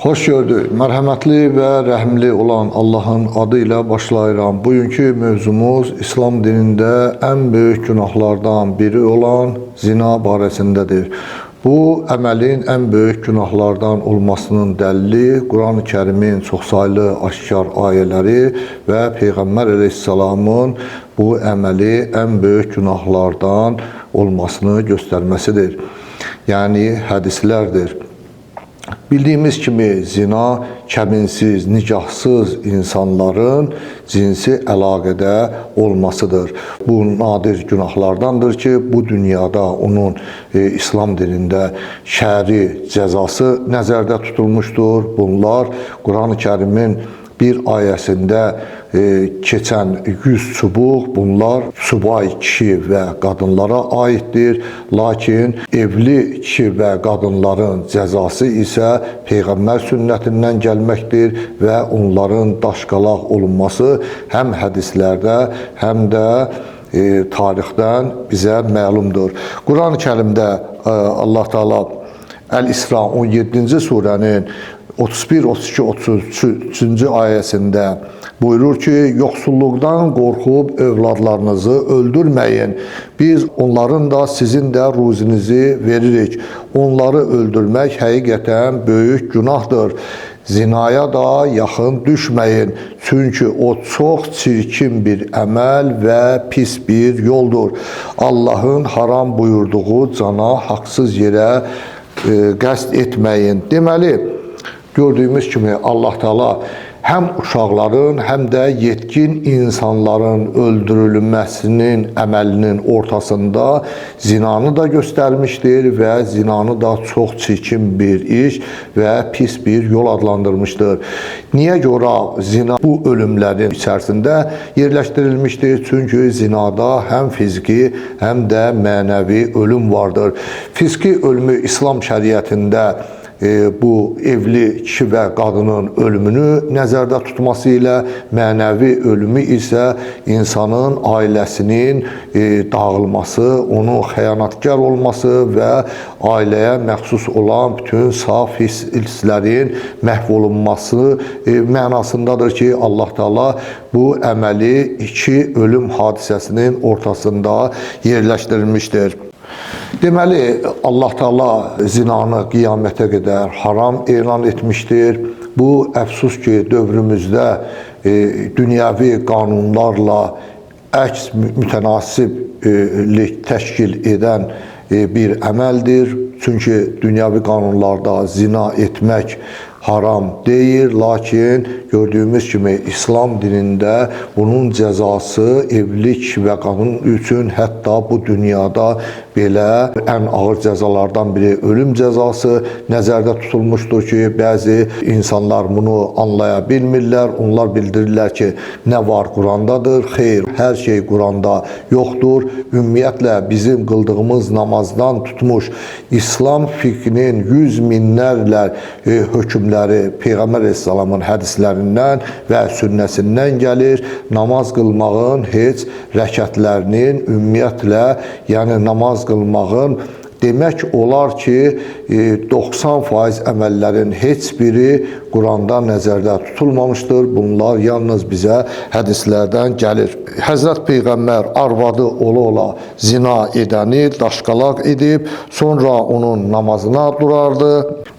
Hoş gördük. Mərhəmətli və rəhimli olan Allahın adıyla başlayıram. Bugünkü mövzumuz İslam dinində ən böyük günahlardan biri olan zina barəsindədir. Bu, əməlin ən böyük günahlardan olmasının dəlili Quran-ı Kərimin çoxsaylı aşkar ayələri və Peyğəmbər əleyhissalamın bu əməli ən böyük günahlardan olmasını göstərməsidir. Yəni, hədislərdir. Bildiyimiz kimi zina kəbinsiz, nikahsız insanların cinsi əlaqədə olmasıdır. Bu nadir günahlardandır ki, bu dünyada onun İslam dinində şəri cəzası nəzərdə tutulmuşdur. Bunlar Quran-ı Kərimin bir ayəsində keçən 100 çubuq, bunlar subay kişi və qadınlara aiddir. Lakin evli kişi və qadınların cəzası isə Peyğəmbər sünnətindən gəlməkdir və onların daşqalaq olunması həm hədislərdə, həm də tarixdən bizə məlumdur. Quran-ı Kərimdə Allah Teala Əl-İsra 17-ci surənin 31, 32, 33-cü ayəsində buyurur ki, yoxsulluqdan qorxub övladlarınızı öldürməyin. Biz onların da sizin də ruzinizi veririk. Onları öldürmək həqiqətən böyük günahdır. Zinaya da yaxın düşməyin. Çünki o çox çirkin bir əməl və pis bir yoldur. Allahın haram buyurduğu cana haqsız yerə qəsd etməyin. Deməli, gördüyümüz kimi Allah Teala həm uşaqların, həm də yetkin insanların öldürülməsinin əməlinin ortasında zinanı da göstərmişdir və zinanı da çox çirkin bir iş və pis bir yol adlandırmışdır. Niyə görə zina bu ölümlərin içərisində yerləşdirilmişdir? Çünki zinada həm fiziki, həm də mənəvi ölüm vardır. Fiziki ölümü İslam şəriətində bu evli kişi və qadının ölümünü nəzərdə tutması ilə, mənəvi ölümü isə insanın ailəsinin dağılması, onun xəyanətkar olması və ailəyə məxsus olan bütün saf hisslərin məhv olunması mənasındadır ki, Allah Teala bu əməli iki ölüm hadisəsinin ortasında yerləşdirilmişdir. Deməli, Allah Teala zinanı qiyamətə qədər haram elan etmişdir. Bu, əfsus ki, dövrümüzdə dünyəvi qanunlarla əks mütənasiblik təşkil edən bir əməldir. Çünki dünyəvi qanunlarda zina etmək haram deyil, lakin gördüyümüz kimi İslam dinində bunun cəzası evlilik və qadın üçün hətta bu dünyada belə ən ağır cəzalardan biri ölüm cəzası nəzərdə tutulmuşdur ki, bəzi insanlar bunu anlaya bilmirlər. Onlar bildirirlər ki, nə var Qurandadır? Xeyr, hər şey Quranda yoxdur. Ümumiyyətlə, bizim qıldığımız namazdan tutmuş İslam fikrinin yüz minlərlə hökmləri Peyğəmbər əleyhissalamın hədislərindən və sünnəsindən gəlir. Namaz qılmağın heç rəkətlərinin ümumiyyətlə, yəni namaz qılmağın demək olar ki, 90% əməllərin heç biri Quranda nəzərdə tutulmamışdır. Bunlar yalnız bizə hədislərdən gəlir. Həzrət Peyğəmbər arvadı ola-ola zina edəni daşqalaq edib, sonra onun namazına durardı,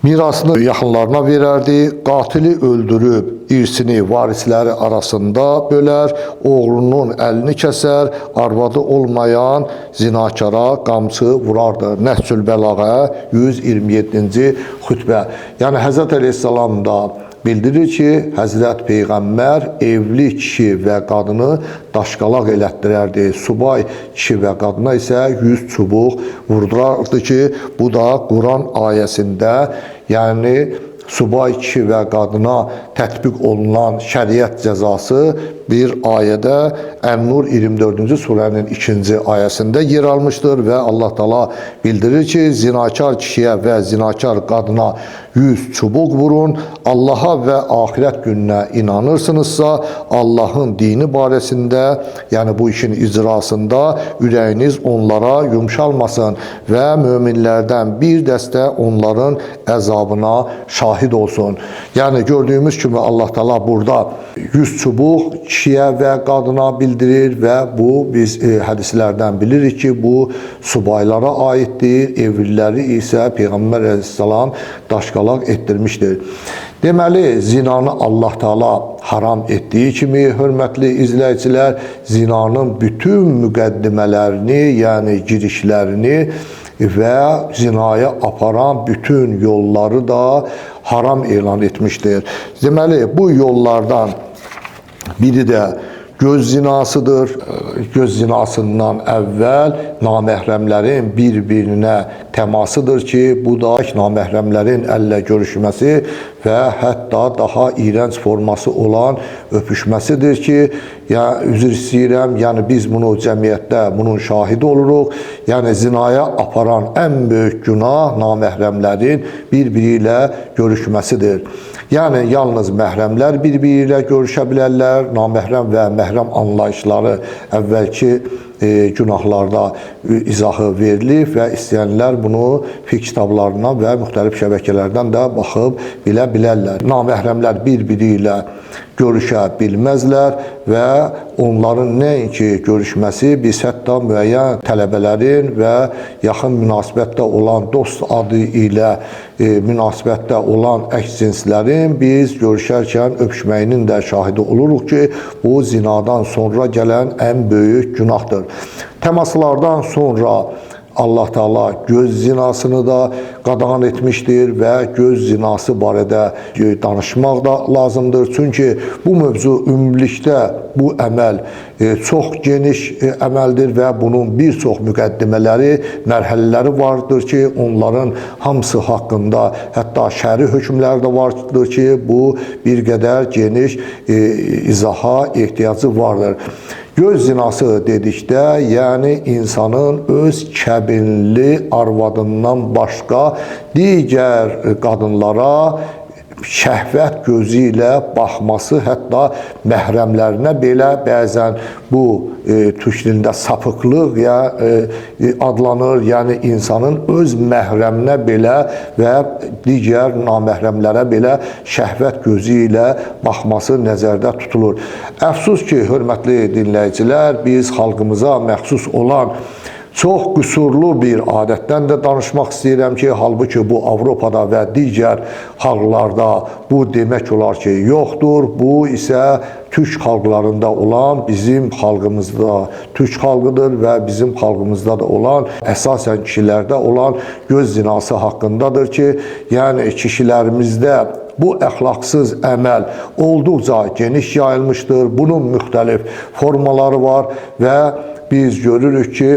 mirasını yaxınlarına verərdi, qatili öldürüb, irsini varisləri arasında bölər, oğlunun əlini kəsər, arvadı olmayan zinakara qamçı vurardı. Nəhcül Bəlağə 127-ci xütbə. Yəni, Həzrət Əleyhissalam da bildirir ki, Həzrət Peyğəmbər evli kişi və qadını daşqalaq elətdirərdi. Subay kişi və qadına isə 100 çubuq vurdurardı ki, bu da Quran ayəsində, yəni subay kişi və qadına tətbiq olunan şəriət cəzası bir ayədə Ən-Nur 24-cü surənin 2-ci ayəsində yer almışdır və Allah Teala bildirir ki, zinakar kişiyə və zinakar qadına 100 çubuq vurun. Allaha və axirət gününə inanırsınızsa, Allahın dini barəsində, yəni bu işin icrasında ürəyiniz onlara yumşalmasın və möminlərdən bir dəstə onların əzabına şahid şahid olsun. Yani gördüğümüz kimi Allah Teala burada 100 çubuq kişiyə və qadına bildirir və bu biz hədislərdən bilirik ki, bu subaylara aiddir, evliləri isə Peyğəmbər əleyhissalam daşqalaq etdirmişdir. Deməli, zinanı Allah Teala haram etdiyi kimi, hörmətli izləyicilər, zinanın bütün müqəddimələrini, yəni girişlərini və zinaya aparan bütün yolları da haram elan etmişdir. Deməli, bu yollardan biri də göz zinasıdır. Göz zinasından əvvəl naməhrəmlərin bir-birinə təmasıdır ki, bu da naməhrəmlərin əllə görüşməsi və hətta daha iyrənc forması olan öpüşməsidir ki, ya üzr istəyirəm, yəni biz bunu cəmiyyətdə bunun şahidi oluruq. Yəni zinaya aparan ən böyük günah naməhrəmlərin bir-biri ilə görüşməsidir. Yəni yalnız məhrəmlər bir-biri ilə görüşə bilərlər. Naməhrəm və məhrəm anlayışları əvvəlki günahlarda izahı verilib və istəyənlər bunu fiqh kitablarından və müxtəlif şəbəkələrdən də baxıb bilə bilərlər. Naməhrəmlər bir-biri ilə görüşə bilməzlər və onların nəinki görüşməsi, biz hətta müəyyən tələbələrin və yaxın münasibətdə olan dost adı ilə münasibətdə olan əks cinslərin biz görüşərkən öpüşməyinin də şahidi oluruq ki, bu zinadan sonra gələn ən böyük günahdır. Təmaslardan sonra Allah Teala göz zinasını da qadağan etmişdir və göz zinası barədə danışmaq da lazımdır. Çünki bu mövzu ümumilikdə bu əməl çox geniş əməldir və bunun bir çox müqəddimələri, mərhələləri vardır ki, onların hamısı haqqında hətta şəri hökmlər də vardır ki, bu bir qədər geniş izaha ehtiyacı vardır. Göz zinası dedikdə, yəni insanın öz kəbinli arvadından başqa digər qadınlara şəhvət gözü ilə baxması, hətta məhrəmlərinə belə bəzən bu türk dilində sapıqlıq adlanır. Yəni insanın öz məhrəminə belə və digər naməhrəmlərə belə şəhvət gözü ilə baxması nəzərdə tutulur. Əfsus ki, hörmətli dinləyicilər, biz xalqımıza məxsus olan çox qüsurlu bir adətdən də danışmaq istəyirəm ki, halbuki bu Avropada və digər xalqlarda bu demək olar ki, yoxdur. Bu isə türk xalqlarında olan, bizim xalqımızda türk xalqıdır və bizim xalqımızda da olan, əsasən kişilərdə olan göz zinası haqqındadır ki, yəni kişilərimizdə bu əxlaqsız əməl olduqca geniş yayılmışdır. Bunun müxtəlif formaları var və biz görürük ki,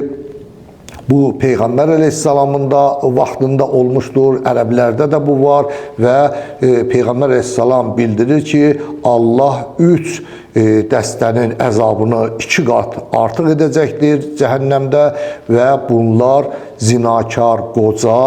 bu Peyğəmbər əleyhissalamın da vaxtında olmuşdur, ərəblərdə də bu var və Peyğəmbər əleyhissalam bildirir ki, Allah 3 dəstənin əzabını 2 qat artıq edəcəkdir cəhənnəmdə və bunlar zinakar qoca,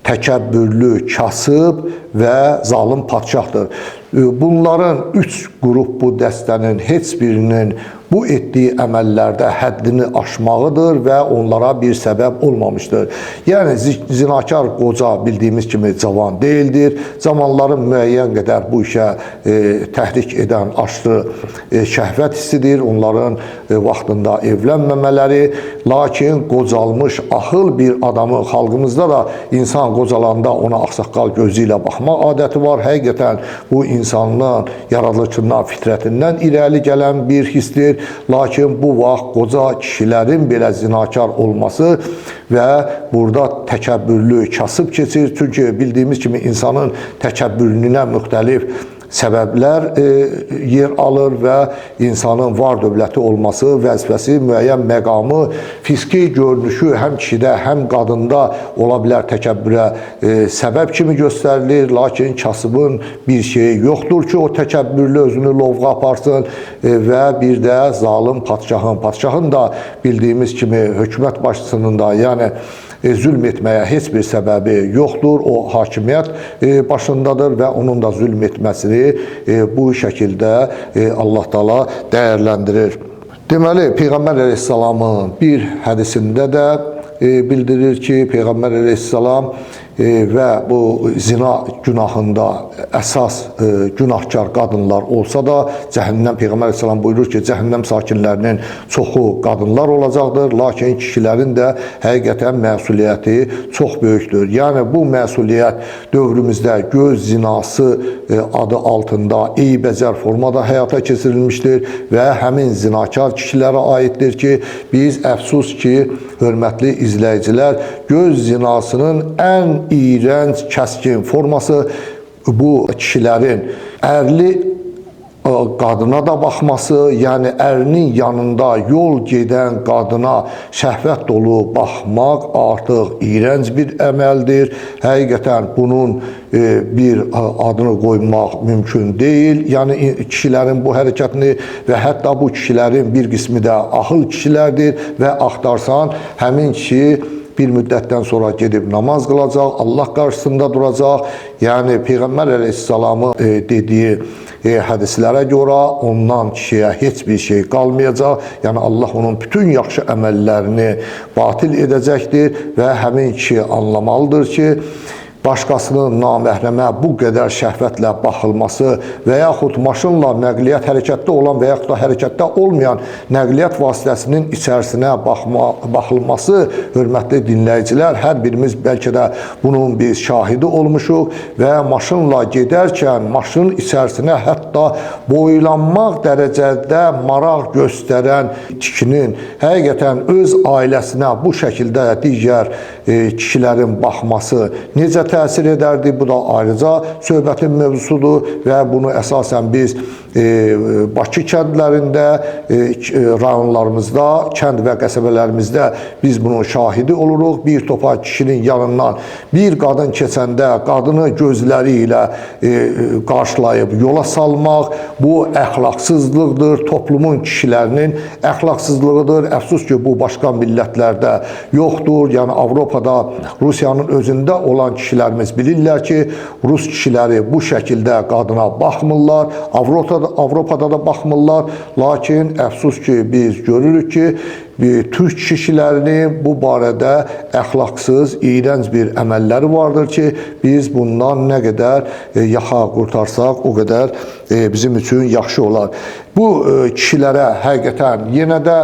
təkəbbürlü kasıb və zalim padşahdır. Bunların 3 qrup bu dəstənin heç birinin bu etdiyi əməllərdə həddini aşmağıdır və onlara bir səbəb olmamışdır. Yəni, zinakar qoca bildiyimiz kimi cavan deyildir. Cavanların müəyyən qədər bu işə təhrik edən aşırı şəhvət hissidir. Onların vaxtında evlənməmələri, lakin qocalmış, axıl bir adamı, xalqımızda da insan qocalanda ona ağsaqqal gözü ilə baxmaq adəti var. Həqiqətən bu insanın yaradılışından, fitrətindən irəli gələn bir hissdir. Lakin bu vaxt qoca kişilərin belə zinakar olması və burada təkəbbürlü, kasıb keçir. Çünki bildiyimiz kimi insanın təkəbbürlüyünə müxtəlif səbəblər yer alır və insanın var dövləti olması, vəzifəsi, müəyyən məqamı, fiziki görünüşü həm kişidə, həm qadında ola bilər təkəbbürə səbəb kimi göstərilir. Lakin kasıbın bir şeyi yoxdur ki, o təkəbbürlü özünü lovğa aparsın və bir də zalim padşahın da bildiyimiz kimi hökumət başçısının da, yəni zülm etməyə heç bir səbəbi yoxdur. O hakimiyyət başındadır və onun da zülm etməsini bu şəkildə Allah Teala dəyərləndirir. Deməli, Peyğəmbər əleyhissalamın bir hədisində də bildirir ki, Peyğəmbər əleyhissalam və bu zina günahında əsas günahkar qadınlar olsa da, cəhənnəm, Peyğəmbər əleyhissalam buyurur ki, cəhənnəm sakinlərinin çoxu qadınlar olacaqdır, lakin kişilərin də həqiqətən məsuliyyəti çox böyükdür. Yəni, bu məsuliyyət dövrümüzdə göz zinası adı altında eybəcər formada həyata keçirilmişdir və həmin zinakar kişilərə aiddir ki, biz əfsus ki, hörmətli izləyicilər, göz zinasının ən iyrənc, kəskin forması bu kişilərin ərli qadına da baxması, yəni ərinin yanında yol gedən qadına şəhvət dolu baxmaq artıq iyrənc bir əməldir. Həqiqətən bunun bir adını qoymaq mümkün deyil. Yəni kişilərin bu hərəkətini və hətta bu kişilərin bir qismi də axıl kişilərdir və axtarsan həmin kişi bir müddətdən sonra gedib namaz qılacaq, Allah qarşısında duracaq. Yəni Peyğəmbər əleyhissalamın dediyi hədislərə görə ondan kişiyə heç bir şey qalmayacaq. Yəni Allah onun bütün yaxşı əməllərini batil edəcəkdir və həmin kişi anlamalıdır ki, başqasının naməhrəmə bu qədər şəhvətlə baxılması və yaxud maşınla nəqliyyat hərəkətdə olan və yaxud da hərəkətdə olmayan nəqliyyat vasitəsinin içərisinə baxılması, hörmətli dinləyicilər, hər birimiz bəlkə də bunun biz şahidi olmuşuq və maşınla gedərkən maşının içərisinə hətta boylanmaq dərəcədə maraq göstərən kişinin həqiqətən öz ailəsinə bu şəkildə digər kişilərin baxması necə təsir edərdi? Bu da ayrıca söhbətin mövzusudur və bunu əsasən biz Bakı kəndlərində, rayonlarımızda, kənd və qəsəbələrimizdə biz bunun şahidi oluruq. Bir topa kişinin yanından bir qadın keçəndə qadını gözləri ilə qarşılayıb yola salmaq, bu əxlaqsızlıqdır, toplumun kişilərinin əxlaqsızlığıdır. Əfsus ki, bu başqa millətlərdə yoxdur. Yəni Avropada, Rusiyanın özündə olan kişilərimiz bilirlər ki, Rus kişiləri bu şəkildə qadına baxmırlar, Avropada da baxmırlar. Lakin əfsus ki, biz görürük ki, Türk kişilərinin bu barədə əxlaqsız, iyrənc bir əməlləri vardır ki, biz bundan nə qədər yaxa qurtarsaq, o qədər bizim üçün yaxşı olar. Bu kişilərə həqiqətən yenə də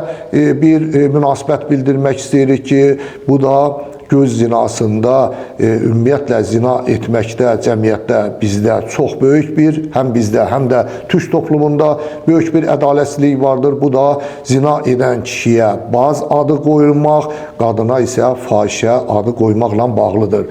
bir münasibət bildirmək istəyirik ki, bu da göz zinasında, ümumiyyətlə zina etməkdə, cəmiyyətdə bizdə çox böyük bir, həm bizdə, həm də türk toplumunda böyük bir ədalətsizlik vardır. Bu da zina edən kişiyə baz adı qoyulmaq, qadına isə fahişə adı qoymaqla bağlıdır.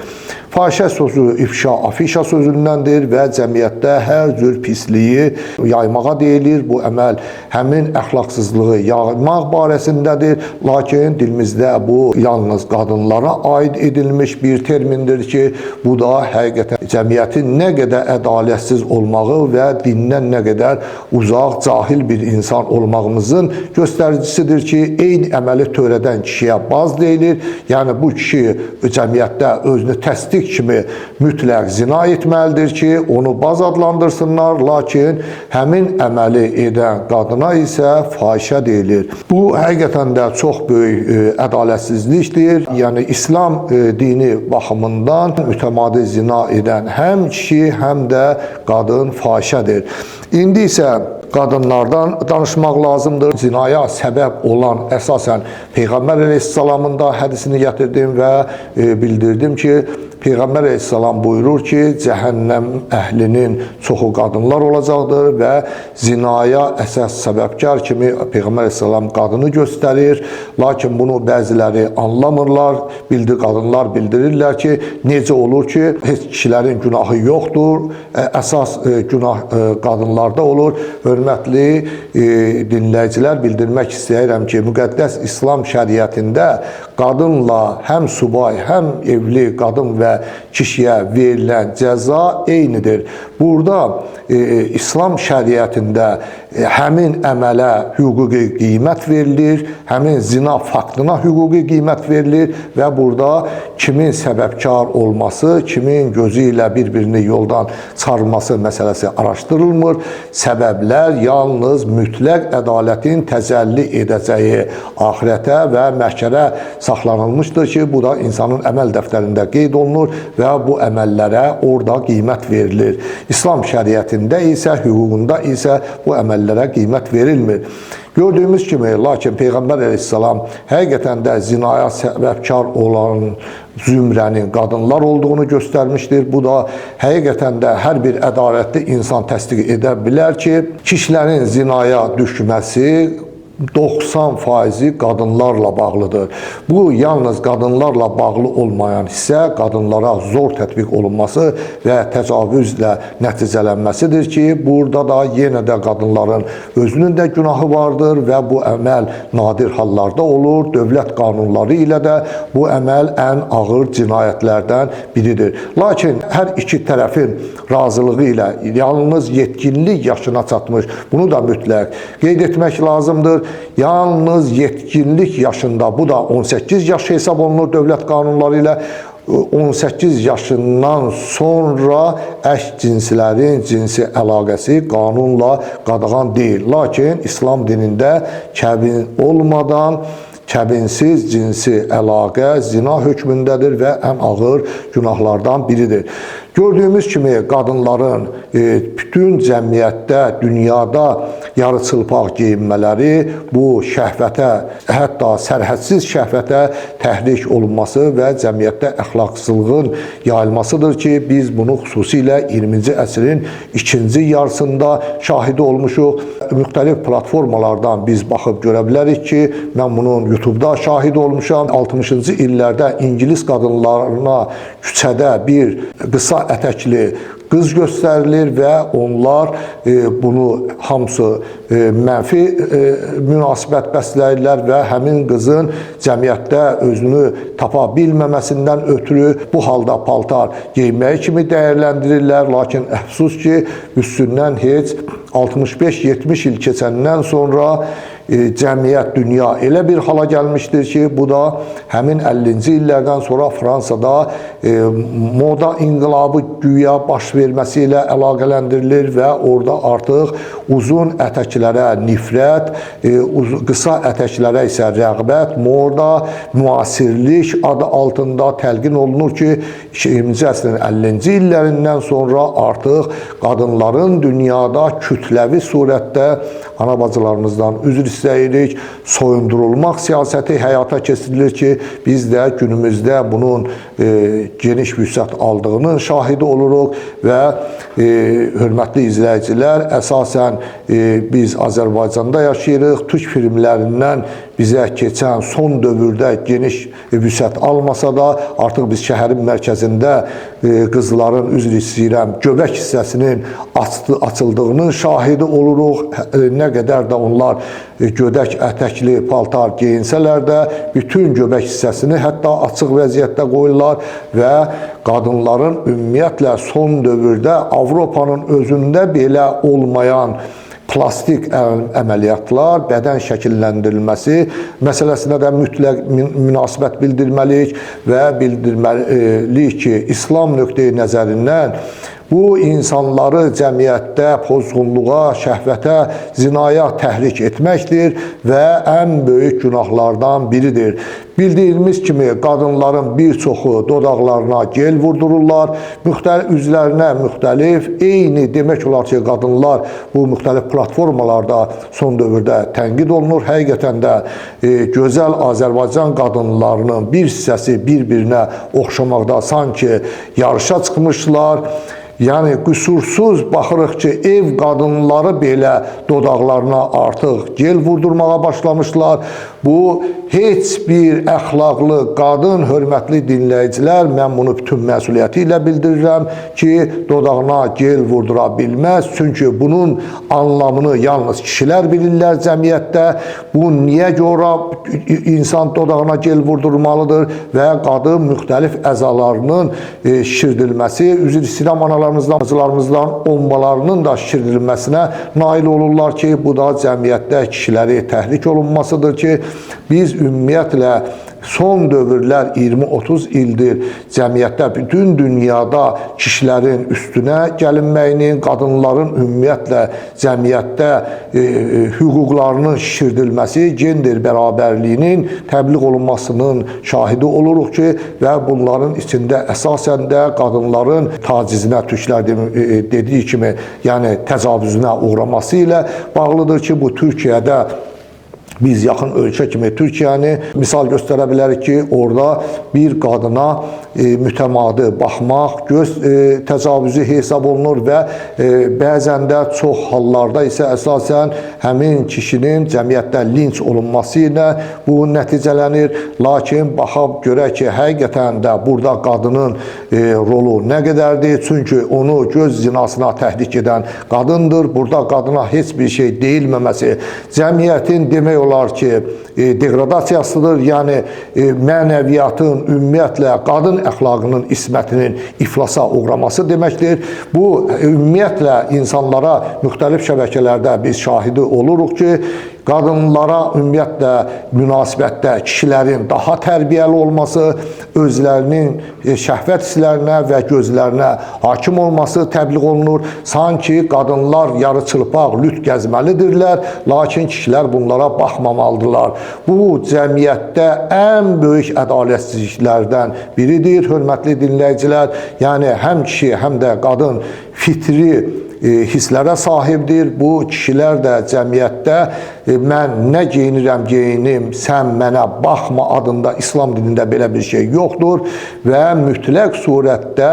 Fahişə sözü ifşa, afişa sözündəndir və cəmiyyətdə hər cür pisliyi yaymağa deyilir. Bu əməl həmin əxlaqsızlığı yaymaq barəsindədir. Lakin dilimizdə bu yalnız qadınlara aid edilmiş bir termindir ki, bu da həqiqətən cəmiyyətin nə qədər ədalətsiz olmağı və dindən nə qədər uzaq, cahil bir insan olmağımızın göstəricisidir ki, eyni əməli törədən kişiyə baz deyilir. Yəni bu kişi cəmiyyətdə özünü təsdiq kimi mütləq zina etməlidir ki, onu baz adlandırsınlar, lakin həmin əməli edən qadına isə fahişə deyilir. Bu həqiqətən də çox böyük ədalətsizlikdir. Yəni İslam dini baxımından mütəmadi zina edən həm kişi, həm də qadın fahişədir. İndi isə qadınlardan danışmaq lazımdır. Zinaya səbəb olan əsasən Peyğəmbər əleyhissalamın da hədisini gətirdim və bildirdim ki, Peyğəmbər əleyhissalam buyurur ki, cəhənnəm əhlinin çoxu qadınlar olacaqdır və zinaya əsas səbəbkar kimi Peyğəmbər əleyhissalam qadını göstərir. Lakin bunu bəziləri anlamırlar. Qadınlar bildirirlər ki, necə olur ki, heç kişilərin günahı yoxdur, əsas günah qadınlarda olur. Hörmətli dinləyicilər, bildirmək istəyirəm ki, müqəddəs İslam şəriətində qadınla həm subay, həm evli qadın və kişiyə verilən cəza eynidir. burada İslam şəriətində həmin əmələ hüquqi qiymət verilir, həmin zina faktına hüquqi qiymət verilir və burada kimin səbəbkar olması, kimin gözü ilə bir-birini yoldan çıxarılması məsələsi araşdırılmır. Səbəblər yalnız mütləq ədalətin təcəlli edəcəyi axirətə və məhşərə saxlanılmışdır ki, bu da insanın əməl dəftərində qeyd olunur və bu əməllərə orada qiymət verilir. İslam şəriətində isə, hüququnda isə bu əməllərə qiymət verilmir. Gördüyümüz kimi, lakin Peyğəmbər əleyhissalam həqiqətən də zinaya səbəbkar olan zümrənin qadınlar olduğunu göstərmişdir. Bu da həqiqətən də hər bir ədalətli insan təsdiq edə bilər ki, kişilərin zinaya düşməsi 90% qadınlarla bağlıdır. Bu, yalnız qadınlarla bağlı olmayan hissə qadınlara zor tətbiq olunması və təcavüzlə nəticələnməsidir ki, burada da yenə də qadınların özünün də günahı vardır və bu əməl nadir hallarda olur. Dövlət qanunları ilə də bu əməl ən ağır cinayətlərdən biridir. Lakin hər iki tərəfin razılığı ilə yalnız yetkinlik yaşına çatmış, bunu da mütləq qeyd etmək lazımdır. Yalnız yetkinlik yaşında, bu da 18 yaş hesab olunur dövlət qanunları ilə, 18 yaşından sonra əşcinslərin cinsi əlaqəsi qanunla qadağan deyil. Lakin İslam dinində kəbin olmadan kəbinsiz cinsi əlaqə zina hökmündədir və ən ağır günahlardan biridir. Gördüyümüz kimi qadınların bütün cəmiyyətdə, dünyada yarıçılpaq geyinmələri bu şəhvətə, hətta sərhədsiz şəhvətə təhrik olunması və cəmiyyətdə əxlaqsızlığın yayılmasıdır ki, biz bunu xüsusilə 20-ci əsrin ikinci yarısında şahidi olmuşuq. Müxtəlif platformalardan biz baxıb görə bilərik ki, mən bunun YouTube-da şahid olmuşam. 60-cı illərdə İngilis qadınlarına küçədə bir qısa ətəkli qız göstərilir və onlar bunu hamısı mənfi münasibət bəsləyirlər və həmin qızın cəmiyyətdə özünü tapa bilməməsindən ötürü bu halda paltar geyməyi kimi dəyərləndirirlər. Lakin əfsus ki, üstündən heç 65-70 il keçəndən sonra cəmiyyət, dünya elə bir hala gəlmişdir ki, bu da həmin 50-ci illərdən sonra Fransada moda inqilabı güya baş verməsi ilə əlaqələndirilir və orada artıq uzun ətəklərə nifrət, qısa ətəklərə isə rəğbət, moda, müasirlik adı altında təlqin olunur ki, 20-ci əsrin 50-ci illərindən sonra artıq qadınların dünyada kütləvi surətdə ana bacılarımızdan üzr istəyirik, soyundurulmaq siyasəti həyata keçirilir ki, biz də günümüzdə bunun geniş vüsət aldığının şahidi oluruq və hörmətli izləyicilər, əsasən biz Azərbaycanda yaşayırıq, Türk filmlərindən bizə keçən son dövrdə geniş vüsət almasa da, artıq biz şəhərin mərkəzində qızların, üzr istəyirəm, göbək hissəsinin açıldığının şahidi oluruq. Nə qədər də onlar gödək ətəkli paltar geyinsələr də, bütün göbək hissəsini hətta açıq vəziyyətdə qoyurlar və qadınların ümumiyyətlə son dövrdə Avropanın özündə belə olmayan plastik əməliyyatlar, bədən şəkilləndirilməsi məsələsinə də mütləq münasibət bildirməliyik və bildirməliyik ki, İslam nöqteyi nəzərindən bu insanları cəmiyyətdə pozğunluğa, şəhvətə, zinaya təhrik etməkdir və ən böyük günahlardan biridir. Bildiğimiz kimi qadınların bir çoxu dodaqlarına gel vurdururlar, üzlərinə müxtəlif, eyni demək olar ki, qadınlar bu müxtəlif platformalarda son dövrdə tənqid olunur. Həqiqətən də gözəl Azərbaycan qadınlarının bir hissəsi bir-birinə oxşamaqda sanki yarışa çıxmışlar. Yəni, qüsursuz baxırıq ki, ev qadınları belə dodaqlarına artıq gel vurdurmağa başlamışlar. Bu heç bir əxlaqlı qadın, hörmətli dinləyicilər, mən bunu bütün məsuliyyəti ilə bildirirəm ki, dodağına gel vurdura bilməz. Çünki bunun anlamını yalnız kişilər bilirlər cəmiyyətdə. Bu niyə görə insan dodağına gel vurdurmalıdır və qadın müxtəlif əzalarının şişirdilməsi, üzr istəyirəm analarımızdan, bacılarımızdan olmalarının da şişirdilməsinə nail olurlar ki, bu da cəmiyyətdə kişiləri təhrik olunmasıdır ki, biz ümumiyyətlə son dövrlər 20-30 ildir cəmiyyətdə, bütün dünyada kişilərin üstünə gəlinməyinin, qadınların ümumiyyətlə cəmiyyətdə hüquqlarının şişirdilməsi, gender bərabərliyinin təbliğ olunmasının şahidi oluruq ki, və bunların içində əsasən də qadınların tacizinə, türklər dediyi kimi, yəni təcavüzünə uğraması ilə bağlıdır ki, bu Türkiyədə biz yaxın ölkə kimi Türkiyəni misal göstərə bilərik ki, orada bir qadına mütəmadi baxmaq göz təcavüzü hesab olunur və bəzən də çox hallarda isə əsasən həmin kişinin cəmiyyətdə linç olunması ilə bu nəticələnir. Lakin baxaq görək ki, həqiqətən də burada qadının rolu nə qədərdir? Çünki onu göz zinasına təhrik edən qadındır. Burada qadına heç bir şey deyilməməsi cəmiyyətin demək olar ki, degradasiyasıdır. Yəni, mənəviyyatın, ümumiyyətlə, qadın əxlaqının, ismətinin iflasa uğraması deməkdir. Bu, ümumiyyətlə, insanlara müxtəlif şəbəkələrdə biz şahidi oluruq ki, qadınlara ümumiyyətlə münasibətdə kişilərin daha tərbiyəli olması, özlərinin şəhvət hisslərinə və gözlərinə hakim olması təbliğ olunur. Sanki qadınlar yarıçılpaq, lüt gəzməlidirlər, lakin kişilər bunlara baxmamalıdırlar. Bu, cəmiyyətdə ən böyük ədalətsizliklərdən biridir, hörmətli dinləyicilər. Yəni, həm kişi, həm də qadın fitri hisslərə sahibdir. Bu kişilər də cəmiyyətdə mən nə geyinirəm geyinim, sən mənə baxma adında İslam dinində belə bir şey yoxdur və mütləq surətdə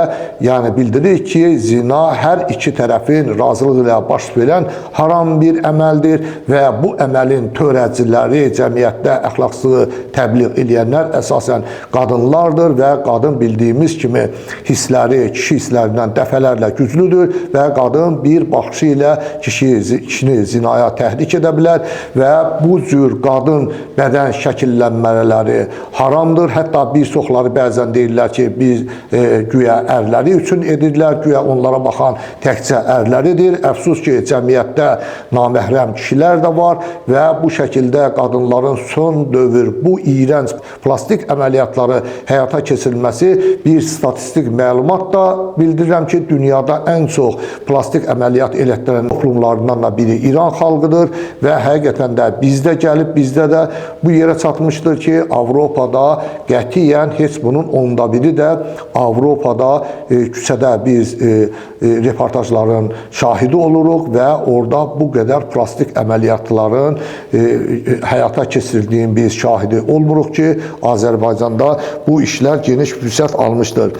yəni bildirir ki, zina hər iki tərəfin razılığı ilə baş verən haram bir əməldir və bu əməlin törədiciləri cəmiyyətdə əxlaqsızlığı təbliğ edənlər əsasən qadınlardır və qadın bildiyimiz kimi hissləri kişi hisslərindən dəfələrlə güclüdür və qadın bir baxışı ilə kişini zinaya təhrik edə bilər və bu cür qadın bədən şəkillənmələri haramdır. Hətta bir çoxları bəzən deyirlər ki, biz güya ərləri üçün edirlər, güya onlara baxan təkcə ərləridir. Əfsus ki, cəmiyyətdə naməhrəm kişilər də var və bu şəkildə qadınların son dövr bu iyrənc plastik əməliyyatları həyata keçirilməsi bir statistik məlumat da bildirirəm ki, dünyada ən çox plastik əməliyyat elətdirən toplumlarından da biri İran xalqıdır və həqiqətən də bizdə gəlib, bizdə də bu yerə çatmışdır ki, Avropada qətiyyən heç bunun onda biri də Avropada küçədə biz reportajların şahidi oluruq və orada bu qədər plastik əməliyyatların həyata keçirildiyin biz şahidi olmuruq ki, Azərbaycanda bu işlər geniş fürsət almışdır.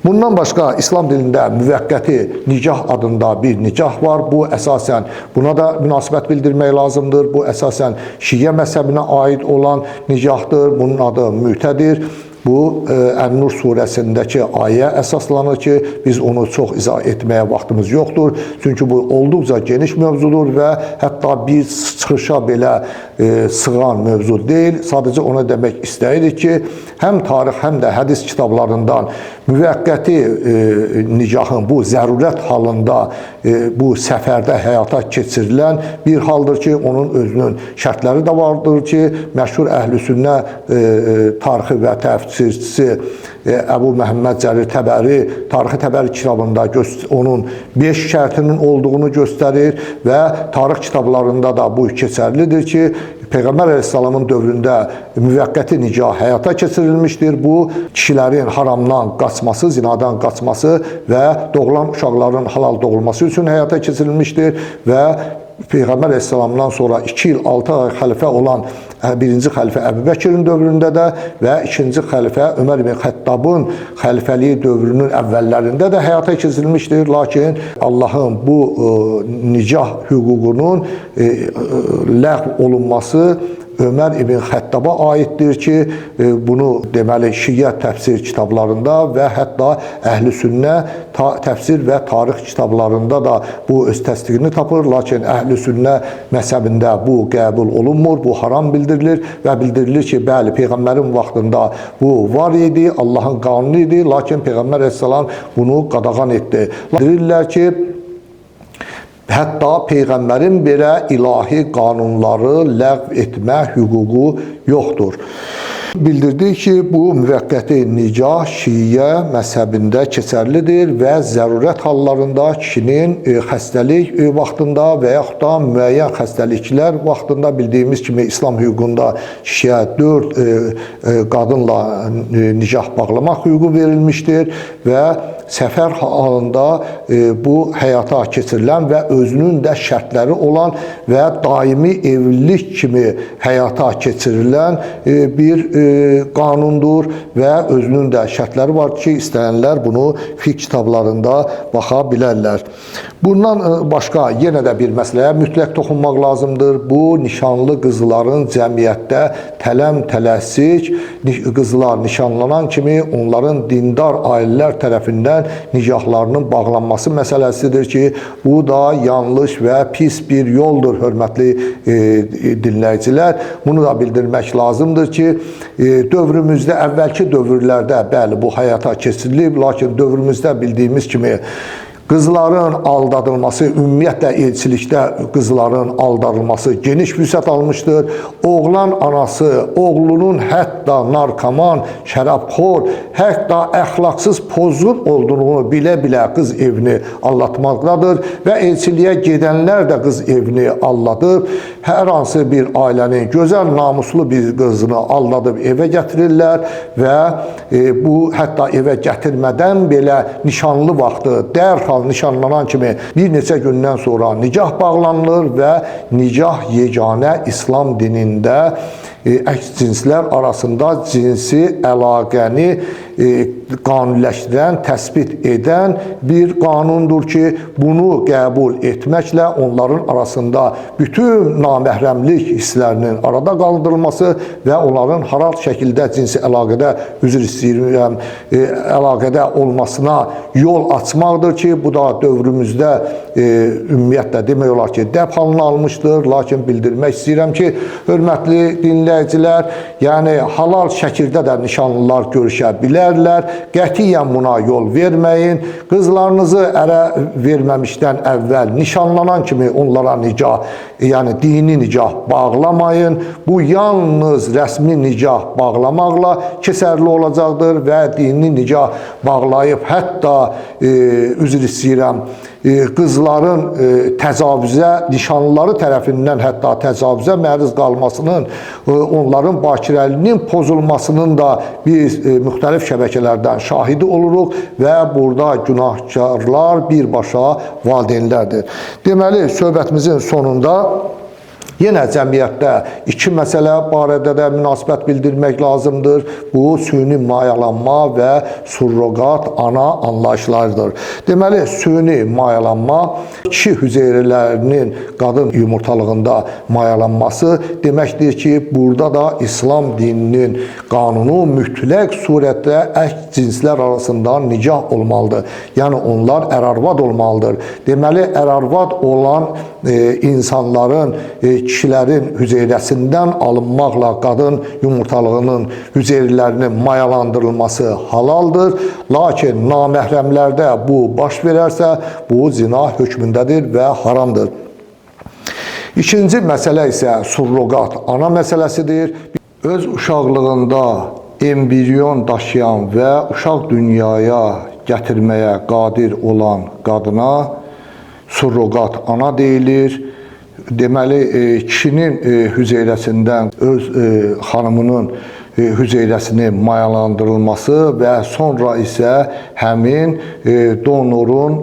Bundan başqa İslam dilində müvəqqəti nikah adında bir nikah var. Bu əsasən buna da münasibət bildirmək lazımdır. Bu əsasən Şiə məzhəbinə aid olan nikahdır. Bunun adı mütədir. Bu, Ən-Nur surəsindəki ayə əsaslanır ki, biz onu çox izah etməyə vaxtımız yoxdur. Çünki bu olduqca geniş mövzudur və hətta bir çıxışa belə sığan mövzu deyil. Sadəcə ona demək istəyirik ki, həm tarix, həm də hədis kitablarından müvəqqəti nikahın bu zərurət halında bu səfərdə həyata keçirilən bir haldır ki, onun özünün şərtləri də vardır ki, məşhur əhl-i-sünnə tarixi və təfsirçisi Əbu Məhəmməd Cəlil Təbəri Tarixi Təbəri kitabında onun 5 şərtinin olduğunu göstərir və tarix kitablarında da bu keçərlidir ki, Peyğəmbər Əleyhisselamın dövründə müvəqqəti nikah həyata keçirilmişdir. Bu, kişilərin haramdan qaçması, zinadan qaçması və doğulan uşaqların halal doğulması üçün həyata keçirilmişdir və Peyğəmbər Əleyhisselamdan sonra 2 il 6 ay xəlifə olan birinci xəlifə Əbu Bəkirin dövründə də və ikinci xəlifə Ömər ibn Xəttabın xəlifəliyi dövrünün əvvəllərində də həyata keçirilmişdir. Lakin Allahın bu nikah hüququnun ləğv olunması Ömər ibn Xəttaba aiddir ki, bunu deməli Şiə təfsir kitablarında və hətta Əhl-i Sünnə təfsir və tarix kitablarında da bu öz təsdiqini tapır. Lakin Əhl-i Sünnə məzhəbində bu qəbul olunmur, bu haram bildirilir və bildirilir ki, bəli, Peyğəmbərin vaxtında bu var idi, Allahın qanunu idi, lakin Peyğəmbər əleyhissalam bunu qadağan etdi. Deyirlər ki, hətta Peyğəmbərin belə ilahi qanunları ləğv etmə hüququ yoxdur. Bildirdik ki, bu müvəqqəti nikah Şiə məzhəbində keçərlidir və zərurət hallarında kişinin xəstəlik vaxtında və yaxud da müəyyən xəstəliklər vaxtında bildiyimiz kimi İslam hüququnda kişiyə 4 qadınla nikah bağlamaq hüququ verilmişdir və səfər halında bu həyata keçirilən və özünün də şərtləri olan və daimi evlilik kimi həyata keçirilən bir qanundur və özünün də şərtləri var ki, istəyənlər bunu fiqh kitablarında baxa bilərlər. Bundan başqa yenə də bir məsələyə mütləq toxunmaq lazımdır. Bu, nişanlı qızların cəmiyyətdə tələm-tələsik qızlar nişanlanan kimi onların dindar ailələr tərəfindən nikahlarının bağlanması məsələsidir ki, bu da yanlış və pis bir yoldur, hörmətli dinləyicilər. Bunu da bildirmək lazımdır ki, dövrümüzdə, əvvəlki dövrlərdə bəli, bu həyata keçirilib, lakin dövrümüzdə bildiyimiz kimi qızların aldadılması, ümumiyyətlə elçilikdə qızların aldadılması geniş vüsət almışdır. Oğlan anası, oğlunun hətta narkoman, şərabxor, hətta əxlaqsız, pozğun olduğunu bilə-bilə qız evini aldatmaqdadır və elçiliyə gedənlər də qız evini aldadır. Hər hansı bir ailənin gözəl, namuslu bir qızını aldadıb evə gətirirlər və bu hətta evə gətirmədən belə nişanlı vaxtı dərhal nişanlanan kimi bir neçə gündən sonra nikah bağlanılır və nikah yeganə İslam dinində əks cinslər arasında cinsi əlaqəni qanuniləşdirən, təsbit edən bir qanundur ki, bunu qəbul etməklə onların arasında bütün naməhrəmlik hisslərinin arada qaldırılması və onların haral şəkildə cinsi əlaqədə, üzr istəyirəm, əlaqədə olmasına yol açmaqdır ki, bu da dövrümüzdə ümumiyyətlə demək olar ki, dəb halını almışdır. Lakin bildirmək istəyirəm ki, hörmətli dinləyicilər, yəni halal şəkildə də nişanlılar görüşə bilərlər. Qətiyyən buna yol verməyin. Qızlarınızı ərə verməmişdən əvvəl nişanlanan kimi onlara nikah, yəni dini nikah bağlamayın. Bu yalnız rəsmi nikah bağlamaqla keçərli olacaqdır və dini nikah bağlayıb hətta üzr istəyirəm, qızların təcavüzə, nişanlıları tərəfindən hətta təcavüzə məruz qalmasının, onların bakirəliyinin pozulmasının da biz müxtəlif şəbəkələrdən şahidi oluruq və burada günahkarlar birbaşa valideynlərdir. Deməli, söhbətimizin sonunda yenə cəmiyyətdə iki məsələ barədə də münasibət bildirmək lazımdır. Bu, süni mayalanma və surroqat ana anlayışlarıdır. Deməli, süni mayalanma kişi hüceyrələrinin qadın yumurtalığında mayalanması deməkdir ki, burada da İslam dininin qanunu mütləq surətdə əks cinslər arasında nikah olmalıdır. Yəni, onlar ər-arvad olmalıdır. Deməli, ər-arvad olan insanların kişilərin hüceyrəsindən alınmaqla qadın yumurtalığının hüceyrələrinin mayalandırılması halaldır. Lakin naməhrəmlərdə bu baş verərsə, bu zina hökmündədir və haramdır. İkinci məsələ isə surroqat ana məsələsidir. Öz uşaqlığında embrion daşıyan və uşaq dünyaya gətirməyə qadir olan qadına surroqat ana deyilir. Deməli, kişinin hüceyrəsindən öz xanımının hüceyrəsinin mayalandırılması və sonra isə həmin donorun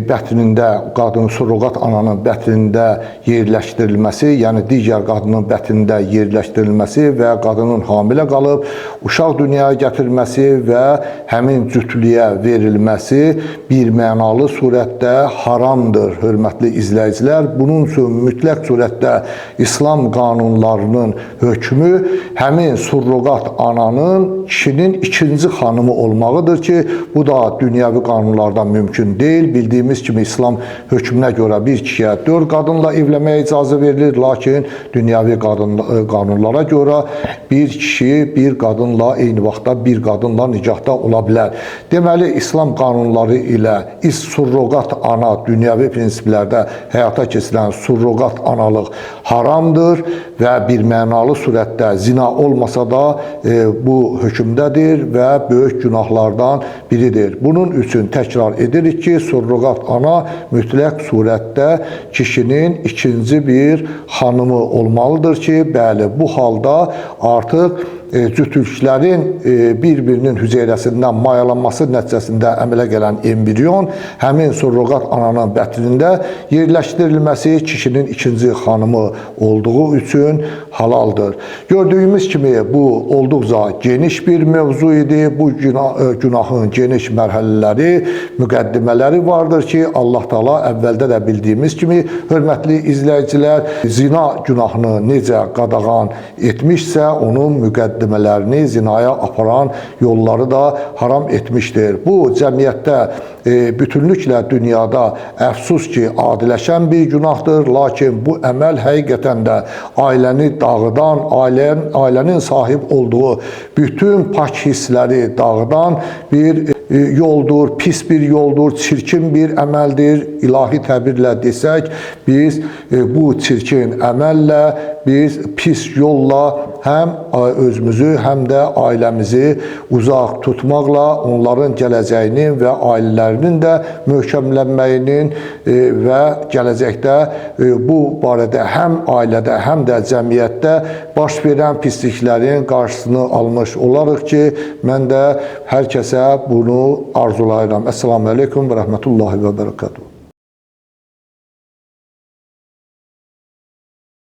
bətnində, qadın surroqat ananın bətnində yerləşdirilməsi, yəni digər qadının bətnində yerləşdirilməsi və qadının hamilə qalıb uşaq dünyaya gətirilməsi və həmin cütlüyə verilməsi bir mənalı surətdə haramdır, hörmətli izləyicilər. Bunun üçün mütləq surətdə İslam qanunlarının hökmü həmin surroqat ananın kişinin ikinci xanımı olmağıdır ki, bu da dünyəvi qanunlardan mümkün deyil. Bildiyimiz kimi İslam hökmünə görə bir kişiyə 4 qadınla evlənməyə icazə verilir, lakin dünyəvi qanunlara görə bir kişi bir qadınla eyni vaxtda bir qadınla nikahda ola bilər. Deməli, İslam qanunları ilə surroqat ana dünyəvi prinsiplərdə həyata keçirilən surroqat analıq haramdır və bir mənalı surətdə zina olmasa da bu hökmdədir və böyük günahlardan biridir. Bunun üçün təkrar edirik ki, surroqat ana mütləq surətdə kişinin ikinci bir xanımı olmalıdır ki, bəli, bu halda artıq cütülüklərin bir-birinin hüceyrəsindən mayalanması nəticəsində əmələ gələn embrion həmin surroqat ananın bətnində yerləşdirilməsi kişinin ikinci xanımı olduğu üçün halaldır. Gördüyümüz kimi bu olduqca geniş bir mövzu idi. Bu günahın geniş mərhələləri, müqəddimələri vardır ki, Allah Taala əvvəldə də bildiyimiz kimi, hörmətli izləyicilər, zina günahını necə qadağan etmişsə, onun müqəddimələrini, zinaya aparan yolları da haram etmişdir. Bu cəmiyyətdə bütünlüklə dünyada əfsus ki, adiləşən bir günahdır, lakin bu əməl həqiqətən də ailəni dağıdan, ailənin sahib olduğu bütün pak hissləri dağıdan bir yoldur, pis bir yoldur, çirkin bir əməldir. İlahi təbirlə desək, biz bu çirkin əməllə, biz pis yolla həm özümüzü, həm də ailəmizi uzaq tutmaqla onların gələcəyinin və ailələrinin də möhkəmlənməyinin və gələcəkdə bu barədə həm ailədə, həm də cəmiyyətdə baş verən pisliklərin qarşısını almış olarıq ki, mən də hər kəsə bunu arzulayıram. Əssalamu aleykum və rəhmətullahi və bərəkatuhu.